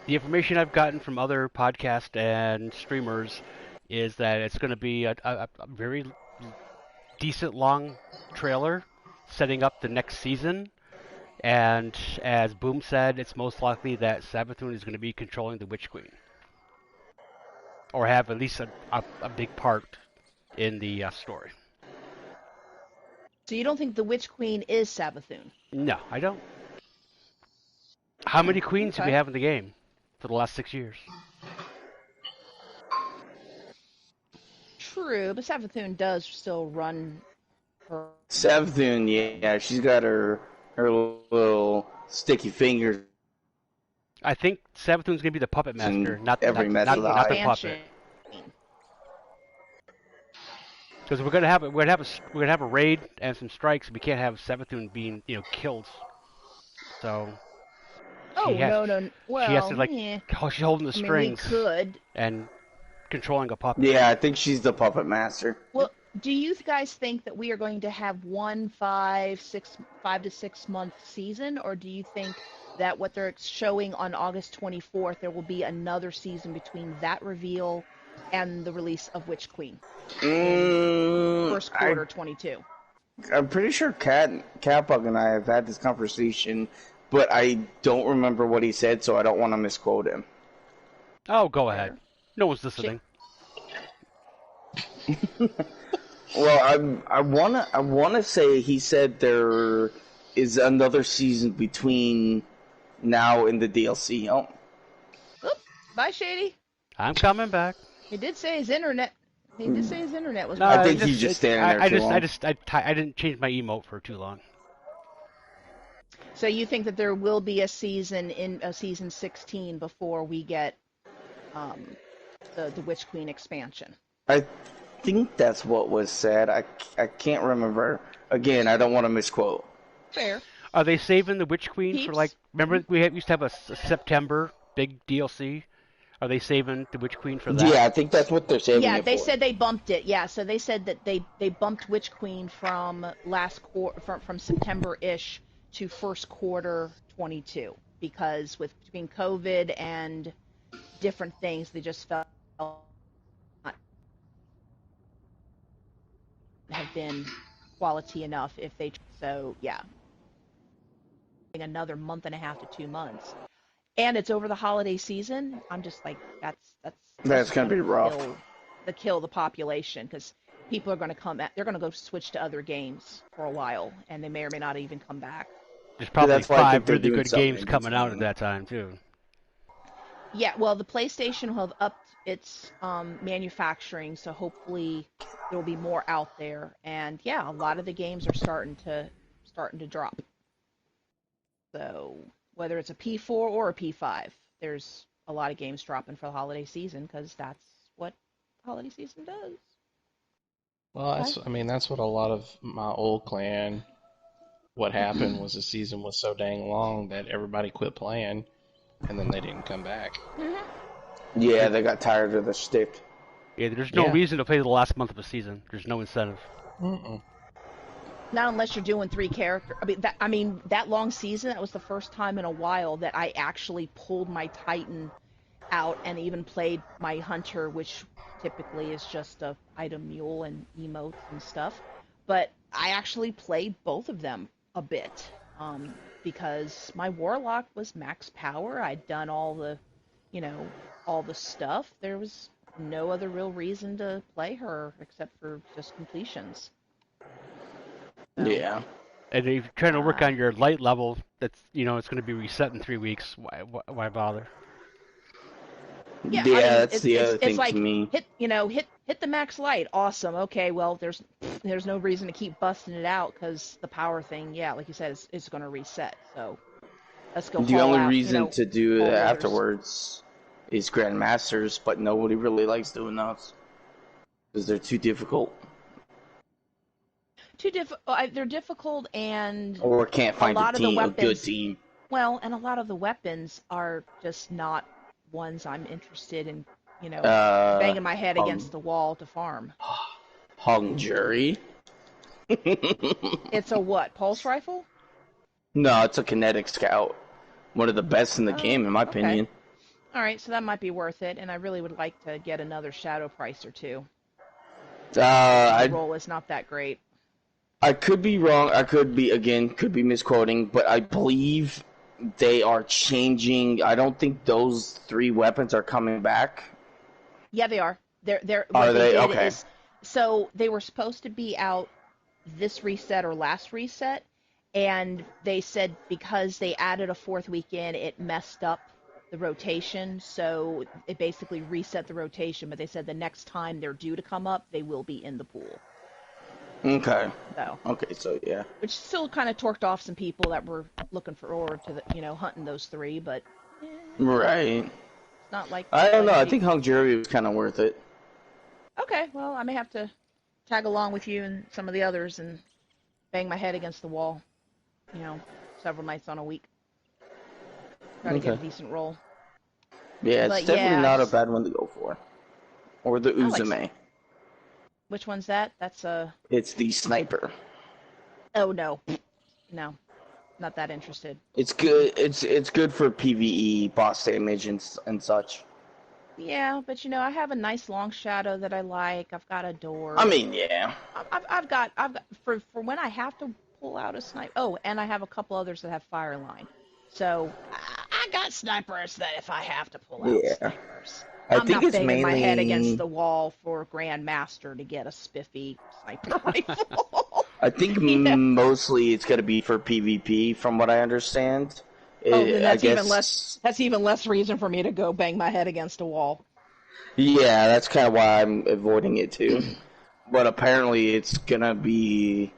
The information I've gotten from other podcast and streamers is that it's going to be a very decent long trailer setting up the next season. And as Boom said, it's most likely that Savathun is going to be controlling the Witch Queen. Or have at least a big part in the story. So you don't think the Witch Queen is Savathun? No, I don't. How many queens do we Okay. have in the game for the last 6 years? True, but Savathun does still run her... Savathun, yeah, she's got her little sticky fingers. I think Savathun's going to be the puppet master, And not every mess of the not the eye. puppet. Because we're gonna have a raid and some strikes. We can't have Savathun being killed. So Oh, has- no. Well, she has to yeah. she's holding the I mean, we strings could. and controlling a puppet. Yeah, I think she's the puppet master. Well, do you guys think that we are going to have 5 to 6 month season, or do you think that what they're showing on August 24th, there will be another season between that reveal and the release of Witch Queen? First quarter 22. I'm pretty sure Catbug and I have had this conversation, but I don't remember what he said, so I don't want to misquote him. Oh, go ahead. No one's listening. Well, I wanna say he said there is another season between now and the DLC. Oh, Oop, bye, Shady. I'm coming back. He did say his internet. He did say his internet was. No, I think he's just standing there too long. I didn't change my emote for too long. So you think that there will be a season 16 before we get the Witch Queen expansion? I think that's what was said. I can't remember. Again, I don't want to misquote. Fair. Are they saving the Witch Queen for Peeps? Remember we used to have a September big DLC? Are they saving the Witch Queen for that? Yeah, I think that's what they're saving Yeah, it they for. said they bumped it. Yeah, so they said that they bumped Witch Queen from from September-ish to first quarter 22. because between COVID and different things, they just felt not have been quality enough if they. So yeah, another month and a half to 2 months, and it's over the holiday season. I'm just like, that's That's just gonna gonna be rough. kill the population because people are going to they're going to go switch to other games for a while, and they may or may not even come back. There's But probably that's why I think 5 they're really doing good something games in coming out at between. that time too. Yeah, well, the PlayStation will have upped its manufacturing, so hopefully there will be more out there. And yeah, a lot of the games are starting to drop. So whether it's a P4 or a P5, there's a lot of games dropping for the holiday season because that's what holiday season does. Well, Okay. that's what a lot of my old clan. What happened was the season was so dang long that everybody quit playing, and then they didn't come back. Yeah, they got tired of the stick. Yeah, there's no Yeah. reason to play the last month of a season. There's no incentive. Mm-mm. Not unless you're doing 3 character. I mean that long season. That was the first time in a while that I actually pulled my Titan out and even played my hunter, which typically is just a item mule and emotes and stuff. But I actually played both of them a bit because my warlock was max power. I'd done you know, all the stuff. There was no other real reason to play her except for just completions. So, Yeah. And if you're trying to work uh, on your light level, that's it's going to be reset in 3 weeks. Why bother? yeah, I Yeah, mean that's the other it's thing to like me. hit the max light. Awesome. Okay, well there's no reason to keep busting it out because the power thing, yeah, like you said, is going to reset. So let's go The haul only out, reason to do it haul loaders. afterwards is Grandmasters, but nobody really likes doing those because they're too difficult They're difficult, and or can't a find lot of the a good weapons. team. Well, and a lot of the weapons are just not ones I'm interested in. Uh, Banging my head hung, against the wall to farm. hung jury. It's a what? Pulse rifle? No, it's a kinetic scout. One of the best in the Oh, game, in my okay. opinion. All right, so that might be worth it, and I really would like to get another shadow price or two. Uh, My I roll is not that great. I could be wrong. I could be misquoting, but I believe they are changing. I don't think those 3 weapons are coming back. Yeah, they are. They're Are what they they? did Okay. is so they were supposed to be out this reset or last reset, and they said because they added a fourth weekend, it messed up the rotation, so it basically reset the rotation. But they said the next time they're due to come up, they will be in the pool. Okay. So, Okay. So yeah. which still kind of torqued off some people that were looking forward to hunting those 3, but Right. it's not like I don't know. I people. think hung jury was kind of worth it. Okay, well, I may have to tag along with you and some of the others and bang my head against the wall, you know, several nights on a week. Try to get a Okay. decent roll. Yeah, it's But definitely yeah, I not a just bad one to go for. Or the I like. Uzume. Which one's that? That's a. It's the sniper. Oh no, no, not that interested. It's good. It's good for PVE, boss damage, and such. Yeah, but I have a nice long shadow that I like. I've got a I door. mean, yeah. I've got for when I have to pull out a sniper. Oh, and I have a couple others that have fire line. So I got snipers that if I have to pull out Yeah. snipers, I I'm think not it's banging my head against mainly. the wall for Grandmaster to get a spiffy sniper rifle. I think Yeah. mostly it's gonna be for PvP, from what I understand. Oh, then I that's even less. guess. That's even less reason for me to go bang my head against a wall. Yeah, that's kind of why I'm avoiding it too. But apparently, it's gonna be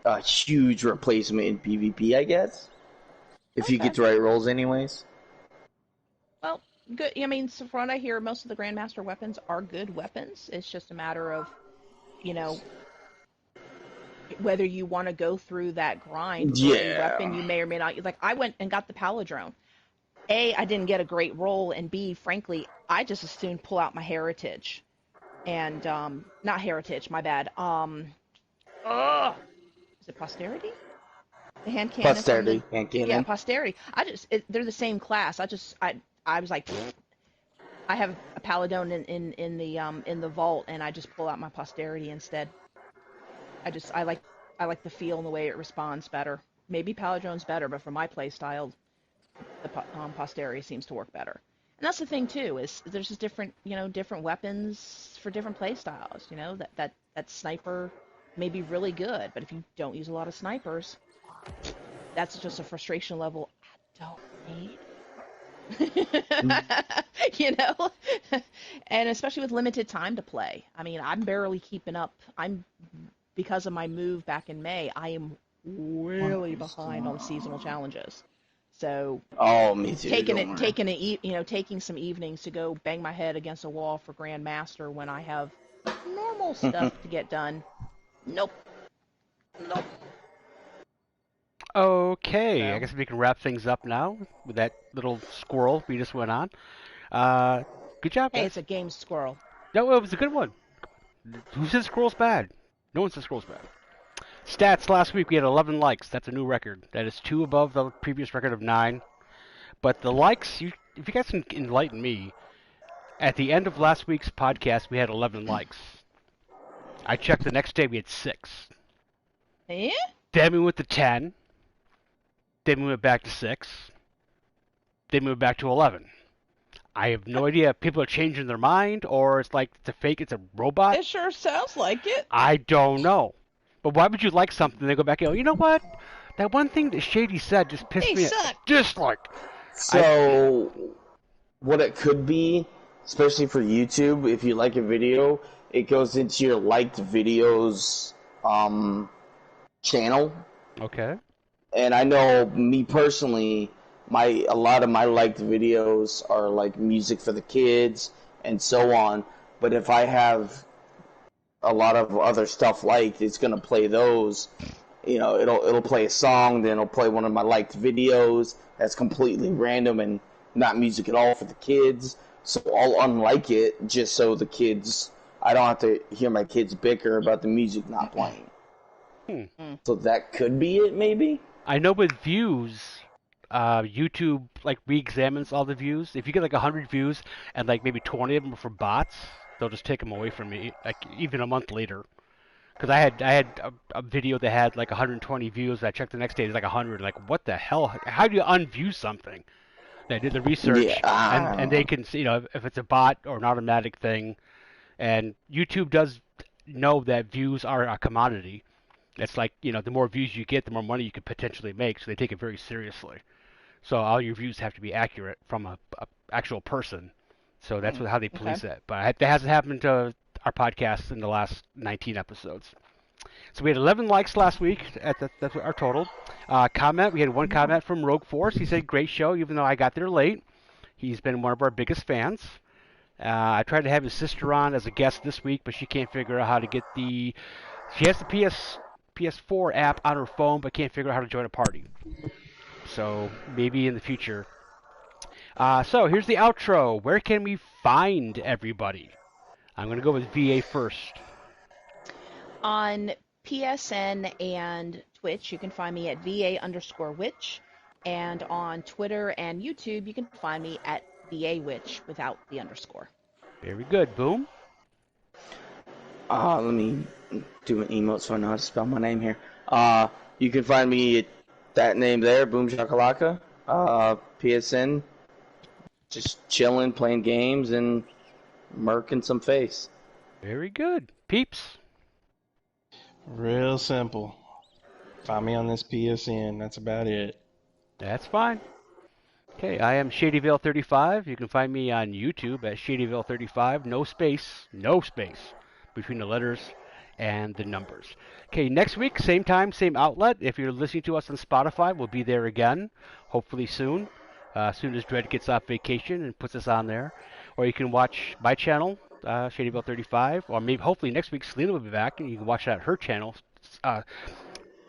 a huge replacement in PvP, I guess. If you Okay. get the right rolls, anyways. Well, good. I mean, so from what I hear, most of the Grandmaster weapons are good weapons. It's just a matter of, you know, whether you want to go through that grind for a weapon Yeah. you may or may not. Like, I went and got the Paladrone. A, I didn't get a great roll, and B, frankly, I just as soon pull out my Heritage. And, not Heritage, my bad. Is it Posterity? The hand cannon from Posterity, the hand yeah, cannon. posterity. They're the same class. I was like, I have a paladone in the vault, and I just pull out my posterity instead. I like the feel and the way it responds better. Maybe paladone's better, but for my play style, the posterity seems to work better. And that's the thing too, is there's just different weapons for different play styles. That sniper may be really good, but if you don't use a lot of snipers, that's just a frustration level I don't need. you know and especially with limited time to play. I mean, I'm barely keeping up. Because of my move back in May, I am really behind on seasonal challenges. So Oh, me too. Don't worry. taking some evenings to go bang my head against a wall for Grandmaster when I have normal stuff to get done. Nope. Okay, I So guess we can wrap things up now with that little squirrel we just went on. Good job, hey, guys. it's a game squirrel. No, it was a good one. Who says squirrel's bad? No one says squirrel's bad. Stats last week we had 11 likes. That's a new record. That is 2 above the previous record of 9. But the likes, if you guys can enlighten me, at the end of last week's podcast we had 11 likes. I checked the next day we had 6. Eh? Then we went to 10. Then we went back to 6. Then we went back to 11. I have no idea if people are changing their mind or it's like it's a fake, it's a robot. It sure sounds like it. I don't know. But why would you like something and then go back and go, you know what? That one thing that Shady said just pissed He me sucked. Just like. So, what it could be, especially for YouTube, if you like a video, it goes into your liked videos channel. Okay. And I know, me personally, a lot of my liked videos are like music for the kids and so on. But if I have a lot of other stuff liked, it's gonna play those. It'll play a song, then it'll play one of my liked videos that's completely random and not music at all for the kids. So I'll unlike it just so the kids, I don't have to hear my kids bicker about the music not playing. So that could be it, maybe? I know with views, YouTube like re-examines all the views. If you get like 100 views and like maybe 20 of them are for bots, they'll just take them away from me, like even a month later. Because I had a video that had like 120 views. I checked the next day, it's like 100. Like, what the hell? How do you unview something? They did the research, Yeah. and they can see, if it's a bot or an automatic thing. And YouTube does know that views are a commodity. It's like, the more views you get, the more money you could potentially make. So they take it very seriously. So all your views have to be accurate from a actual person. So that's how they police it. But that hasn't happened to our podcast in the last 19 episodes. So we had 11 likes last week. That's our total. Comment, we had one comment from Rogue Force. He said, great show, even though I got there late. He's been one of our biggest fans. I tried to have his sister on as a guest this week, but she can't figure out how to get she has the PS4 app on her phone, but can't figure out how to join a party. So maybe in the future. So here's the outro. Where can we find everybody? I'm going to go with VA first. On PSN and Twitch, you can find me at VA_witch. And on Twitter and YouTube, you can find me at VA_witch without the underscore. Very good. Boom. Let me do an emote so I know how to spell my name here. You can find me at that name there, Boom Shakalaka. PSN, just chilling, playing games, and murking some face. Very good. Peeps. Real simple. Find me on this PSN. That's about it. That's fine. Okay, I am ShadyVale35. You can find me on YouTube at ShadyVale35. No space between the letters and the numbers. Okay, next week, same time, same outlet. If you're listening to us on Spotify, we'll be there again, hopefully soon. As soon as Dredd gets off vacation and puts us on there. Or you can watch my channel, ShadyVale35, or maybe hopefully next week Selena will be back and you can watch that at her channel,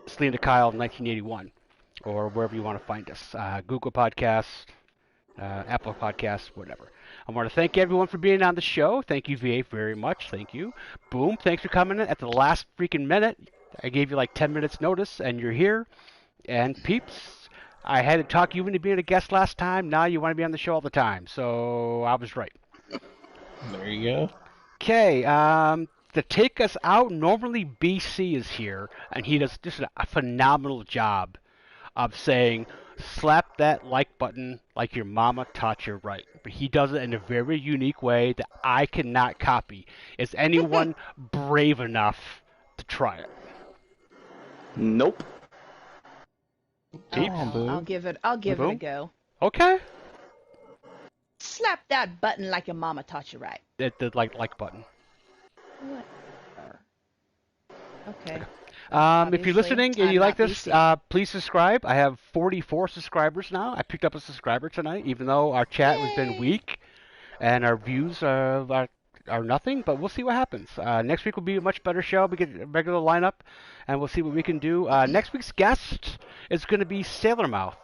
Selena Kyle 1981, or wherever you want to find us. Google Podcasts, Apple Podcasts, whatever. I want to thank everyone for being on the show. Thank you, VA, very much. Thank you. Boom, thanks for coming in at the last freaking minute. I gave you like 10 minutes notice, and you're here. And Peeps, I had to talk you into being a guest last time. Now you want to be on the show all the time. So I was right. There you go. Okay, to take us out, normally BC is here, and he does just a phenomenal job of saying, slap that like button like your mama taught you right. But he does it in a very unique way that I cannot copy. Is anyone brave enough to try it? Nope. Peeps? Come on, I'll Boo. give it a Boom? go. Okay. Slap that button like your mama taught you right. The like button. Whatever. Okay. If you're listening and I'm you like not this, BC. please subscribe. I have 44 subscribers now. I picked up a subscriber tonight, even though our chat has been Yay! weak and our views are nothing. But we'll see what happens. Next week will be a much better show. We get a regular lineup, and we'll see what we can do. Next week's guest is going to be Sailor Mouth,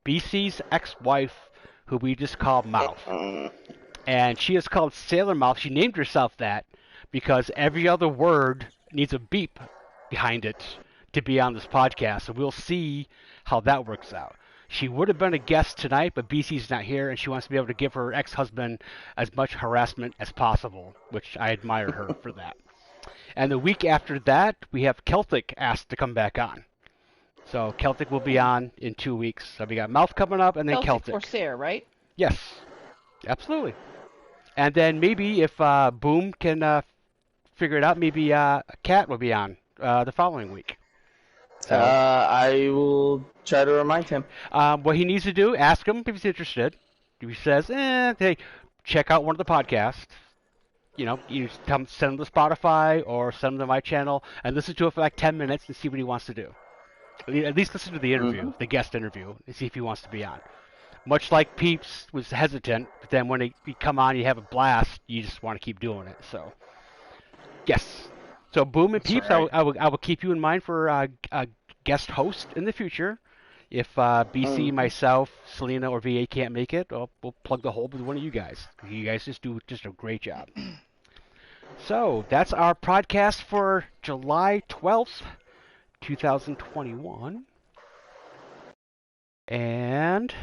BC's ex-wife, who we just call Mouth. And she is called Sailor Mouth. She named herself that because every other word needs a beep behind it to be on this podcast. So we'll see how that works out. She would have been a guest tonight, but BC's not here, and she wants to be able to give her ex-husband as much harassment as possible, which I admire her for that. And the week after that, we have Celtic asked to come back on. So Celtic will be on in 2 weeks. So we got Mouth coming up, and then Celtic. Corsair, right? Yes, absolutely. And then maybe if Boom can figure it out, maybe Cat will be on the following week. So I will try to remind him. what he needs to do, ask him if he's interested. If he says, hey, check out one of the podcasts. You know, you send him to Spotify or send him to my channel and listen to it for like 10 minutes and see what he wants to do. At least listen to the interview, the guest interview, and see if he wants to be on. Much like Peeps was hesitant, but then when you come on, you have a blast. You just want to keep doing it. So, yes. So, Boom and That's Peeps, right. I will keep you in mind for a guest host in the future. If BC, myself, Selena, or VA can't make it, we'll plug the hole with one of you guys. You guys just do just a great job. So, that's our podcast for July 12th, 2021. And